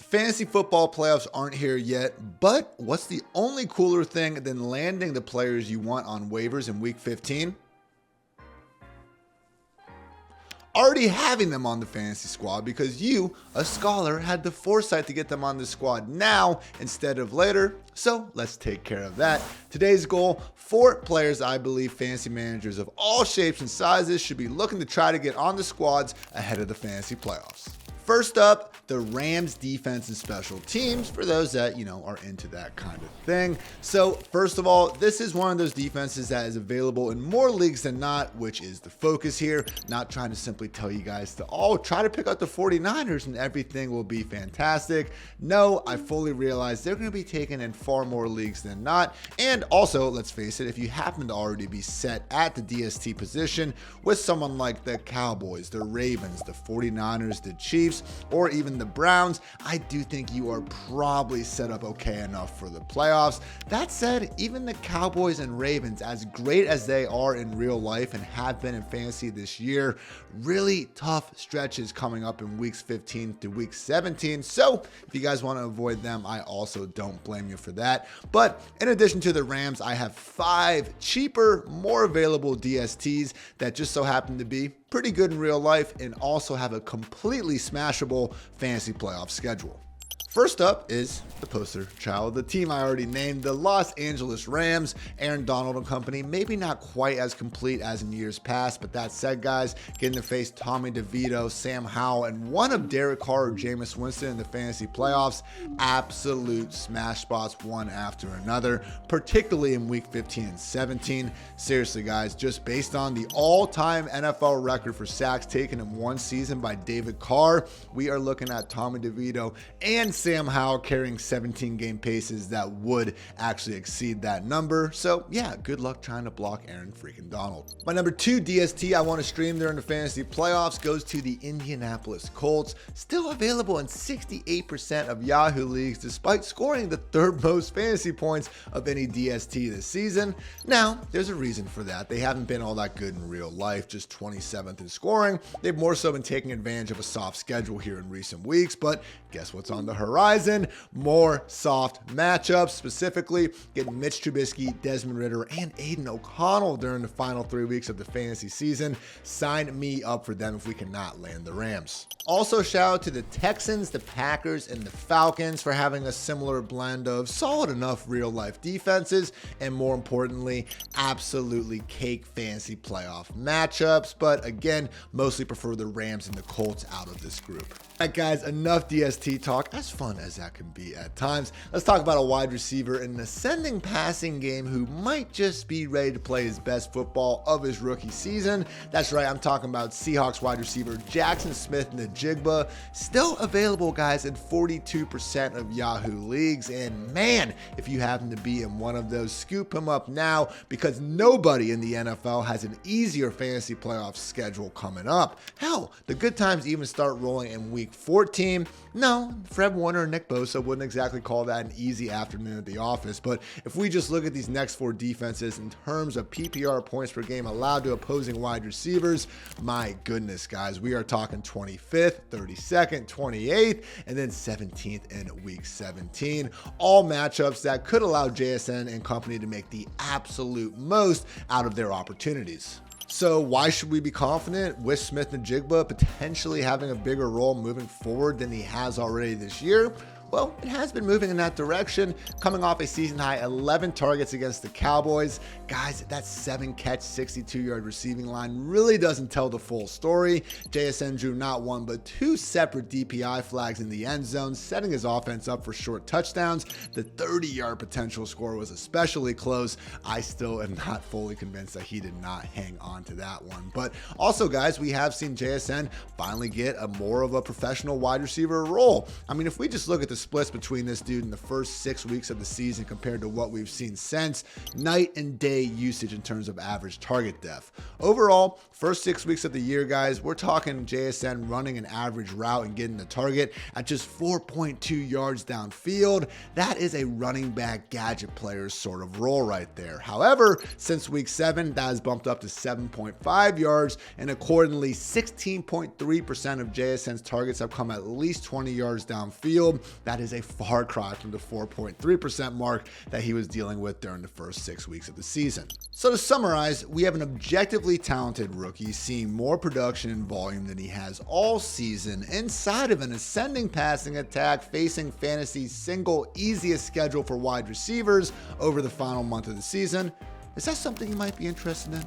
Fantasy football playoffs aren't here yet, but what's the only cooler thing than landing the players you want on waivers in week 15? Already having them on the fantasy squad because you, a scholar, had the foresight to get them on the squad now instead of later. So let's take care of that. Today's goal, 4 players I believe fantasy managers of all shapes and sizes should be looking to try to get on the squads ahead of the fantasy playoffs. First up, the Rams defense and special teams, for those that, are into that kind of thing. So first of all, this is one of those defenses that is available in more leagues than not, which is the focus here. Not trying to simply tell you guys to all try to pick out the 49ers and everything will be fantastic. No, I fully realize they're going to be taken in far more leagues than not. And also, let's face it, if you happen to already be set at the DST position with someone like the Cowboys, the Ravens, the 49ers, the Chiefs, or even the Browns, I do think you are probably set up okay enough for the playoffs. That said, even the Cowboys and Ravens, as great as they are in real life and have been in fantasy this year, really tough stretches coming up in weeks 15 to week 17. So if you guys want to avoid them, I also don't blame you for that. But in addition to the Rams, I have 5 cheaper, more available DSTs that just so happen to be pretty good in real life and also have a completely smashable fantasy playoff schedule. First up is the poster child, the team I already named, the Los Angeles Rams. Aaron Donald and company, maybe not quite as complete as in years past, but that said, guys, getting to face Tommy DeVito, Sam Howell, and one of Derek Carr or Jameis Winston in the fantasy playoffs, absolute smash spots one after another, particularly in week 15 and 17. Seriously, guys, just based on the all-time NFL record for sacks taken in one season by David Carr, we are looking at Tommy DeVito and Sam Howell carrying 17 game paces that would actually exceed that number. So yeah, good luck trying to block Aaron freaking Donald. My number 2 DST I want to stream during the fantasy playoffs goes to the Indianapolis Colts, still available in 68% of Yahoo leagues despite scoring the 3rd most fantasy points of any DST this season. Now, there's a reason for that. They haven't been all that good in real life, just 27th in scoring. They've more so been taking advantage of a soft schedule here in recent weeks, but guess what's on the horizon? More soft matchups, specifically getting Mitch Trubisky, Desmond Ridder, and Aiden O'Connell during the final 3 weeks of the fantasy season. Sign me up for them if we cannot land the Rams. Also, shout out to the Texans, the Packers, and the Falcons for having a similar blend of solid enough real life defenses, and more importantly, absolutely cake fantasy playoff matchups. But again, mostly prefer the Rams and the Colts out of this group. All right, guys, enough DST talk, as fun as that can be at times. Let's talk about a wide receiver in an ascending passing game who might just be ready to play his best football of his rookie season. That's right, I'm talking about Seahawks wide receiver Jaxon Smith-Njigba, still available, guys, in 42% of Yahoo leagues. And man, if you happen to be in one of those, scoop him up now because nobody in the NFL has an easier fantasy playoff schedule coming up. Hell, the good times even start rolling in week 14. No, Fred Warner and Nick Bosa wouldn't exactly call that an easy afternoon at the office, but if we just look at these next 4 defenses in terms of PPR points per game allowed to opposing wide receivers, my goodness, guys, we are talking 25th, 32nd, 28th, and then 17th in week 17. All matchups that could allow JSN and company to make the absolute most out of their opportunities. So why should we be confident with Smith-Njigba potentially having a bigger role moving forward than he has already this year? Well, it has been moving in that direction, coming off a season high 11 targets against the Cowboys. Guys, that 7-catch, 62-yard receiving line really doesn't tell the full story. JSN drew not 1, but 2 separate DPI flags in the end zone, setting his offense up for short touchdowns. The 30-yard potential score was especially close. I still am not fully convinced that he did not hang on to that one. But also, guys, we have seen JSN finally get more of a professional wide receiver role. I mean, if we just look at the the splits between this dude in the first 6 weeks of the season compared to what we've seen since, night and day usage in terms of average target depth. Overall, first 6 weeks of the year, guys, we're talking JSN running an average route and getting the target at just 4.2 yards downfield. That is a running back gadget player sort of role right there. However, since week 7, that has bumped up to 7.5 yards, and accordingly, 16.3% of JSN's targets have come at least 20 yards downfield. That is a far cry from the 4.3% mark that he was dealing with during the first 6 weeks of the season. So to summarize, we have an objectively talented rookie seeing more production and volume than he has all season inside of an ascending passing attack facing fantasy's single easiest schedule for wide receivers over the final month of the season. Is that something you might be interested in?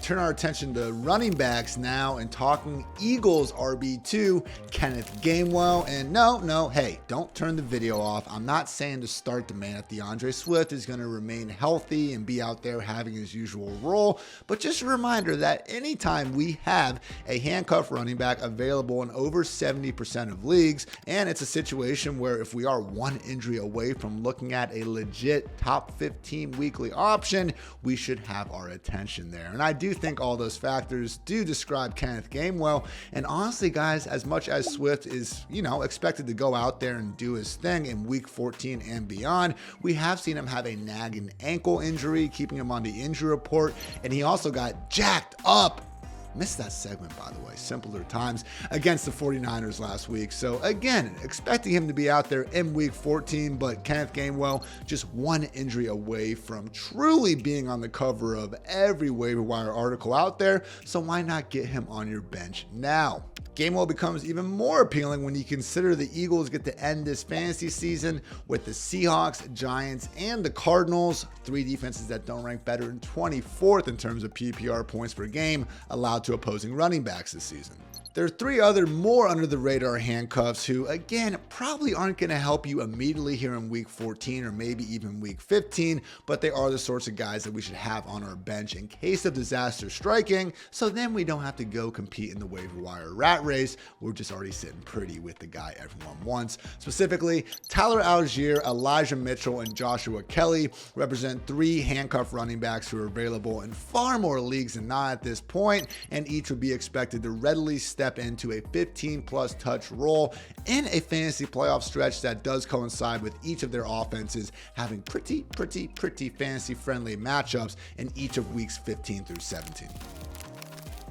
Turn our attention to running backs now and talking Eagles RB2, Kenneth Gainwell. And no, hey, don't turn the video off. I'm not saying to start the man if DeAndre Swift is going to remain healthy and be out there having his usual role. But just a reminder that anytime we have a handcuff running back available in over 70% of leagues, and it's a situation where if we are one injury away from looking at a legit top 15 weekly option, we should have our attention there. And I do think all those factors do describe Kenneth Gainwell. And honestly, guys, as much as Swift is, expected to go out there and do his thing in week 14 and beyond, we have seen him have a nagging ankle injury, keeping him on the injury report. And he also got jacked up. Missed that segment, by the way, simpler times, against the 49ers last week. So again, expecting him to be out there in week 14, but Kenneth Gainwell just one injury away from truly being on the cover of every waiver wire article out there. So why not get him on your bench now? Gainwell becomes even more appealing when you consider the Eagles get to end this fantasy season with the Seahawks, Giants, and the Cardinals, 3 defenses that don't rank better than 24th in terms of PPR points per game allowed to opposing running backs this season. There are 3 other more under the radar handcuffs who, again, probably aren't going to help you immediately here in week 14 or maybe even week 15, but they are the sorts of guys that we should have on our bench in case of disaster striking, so then we don't have to go compete in the waiver wire rat race. We're just already sitting pretty with the guy everyone wants. Specifically, Tyler Algier, Elijah Mitchell, and Joshua Kelly represent 3 handcuff running backs who are available in far more leagues than not at this point, and each would be expected to readily step into a 15+ touch role in a fantasy playoff stretch that does coincide with each of their offenses having pretty fantasy friendly matchups in each of weeks 15 through 17.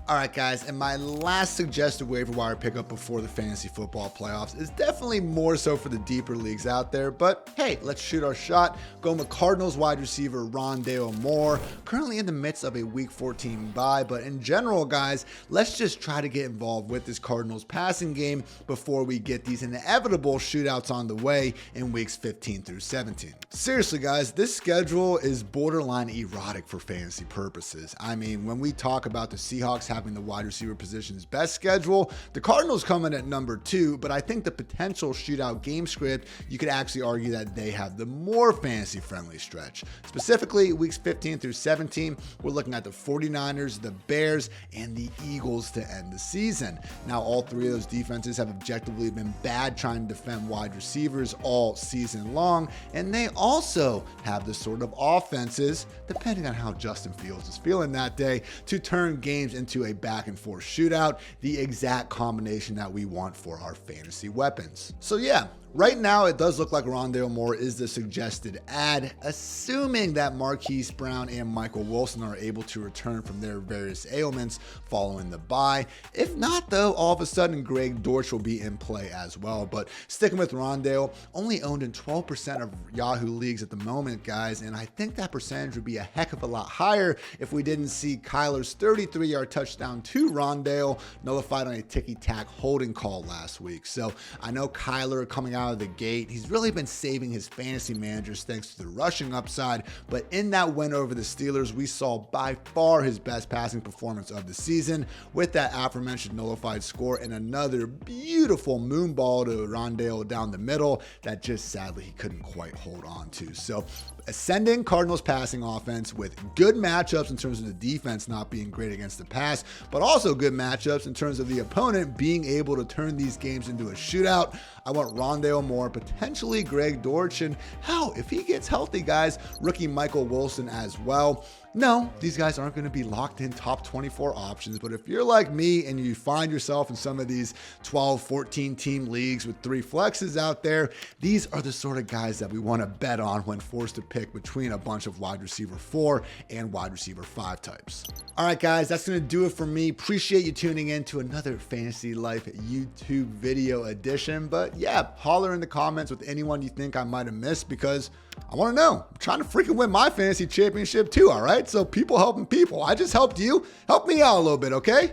All right, guys, and my last suggested waiver wire pickup before the fantasy football playoffs is definitely more so for the deeper leagues out there, but hey, let's shoot our shot. Going with Cardinals wide receiver Rondale Moore, currently in the midst of a week 14 bye, but in general, guys, let's just try to get involved with this Cardinals passing game before we get these inevitable shootouts on the way in weeks 15 through 17. Seriously, guys, this schedule is borderline erotic for fantasy purposes. I mean, when we talk about the Seahawks having the wide receiver position's best schedule, the Cardinals come in at number 2, but I think the potential shootout game script, you could actually argue that they have the more fantasy friendly stretch. Specifically, weeks 15 through 17, we're looking at the 49ers, the Bears, and the Eagles to end the season. Now, all 3 of those defenses have objectively been bad trying to defend wide receivers all season long, and they also have the sort of offenses, depending on how Justin Fields is feeling that day, to turn games into a back and forth shootout, the exact combination that we want for our fantasy weapons. So yeah, right now it does look like Rondale Moore is the suggested add, assuming that Marquise Brown and Michael Wilson are able to return from their various ailments following the bye. If not, though, all of a sudden Greg Dortch will be in play as well. But sticking with Rondale, only owned in 12% of Yahoo leagues at the moment, guys, and I think that percentage would be a heck of a lot higher if we didn't see Kyler's 33-yard touchdown to Rondale nullified on a ticky-tack holding call last week. So I know Kyler coming out of the gate, he's really been saving his fantasy managers thanks to the rushing upside, but in that win over the Steelers, we saw by far his best passing performance of the season with that aforementioned nullified score and another beautiful moon ball to Rondale down the middle that just sadly he couldn't quite hold on to. So ascending Cardinals passing offense with good matchups in terms of the defense not being great against the pass, but also good matchups in terms of the opponent being able to turn these games into a shootout. I want Rondale Moore, potentially Greg Dortch, and hell, if he gets healthy, guys, rookie Michael Wilson as well. No, these guys aren't going to be locked in top 24 options, but if you're like me and you find yourself in some of these 12, 14 team leagues with 3 flexes out there, these are the sort of guys that we want to bet on when forced to pick between a bunch of wide receiver 4 and wide receiver 5 types. All right, guys, that's going to do it for me. Appreciate you tuning in to another Fantasy Life YouTube video edition. But yeah, holler in the comments with anyone you think I might have missed, because I want to know. I'm trying to freaking win my fantasy championship too, all right? So people helping people. I just helped you. Help me out a little bit, okay?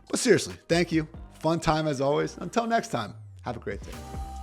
But seriously, thank you. Fun time as always. Until next time, have a great day.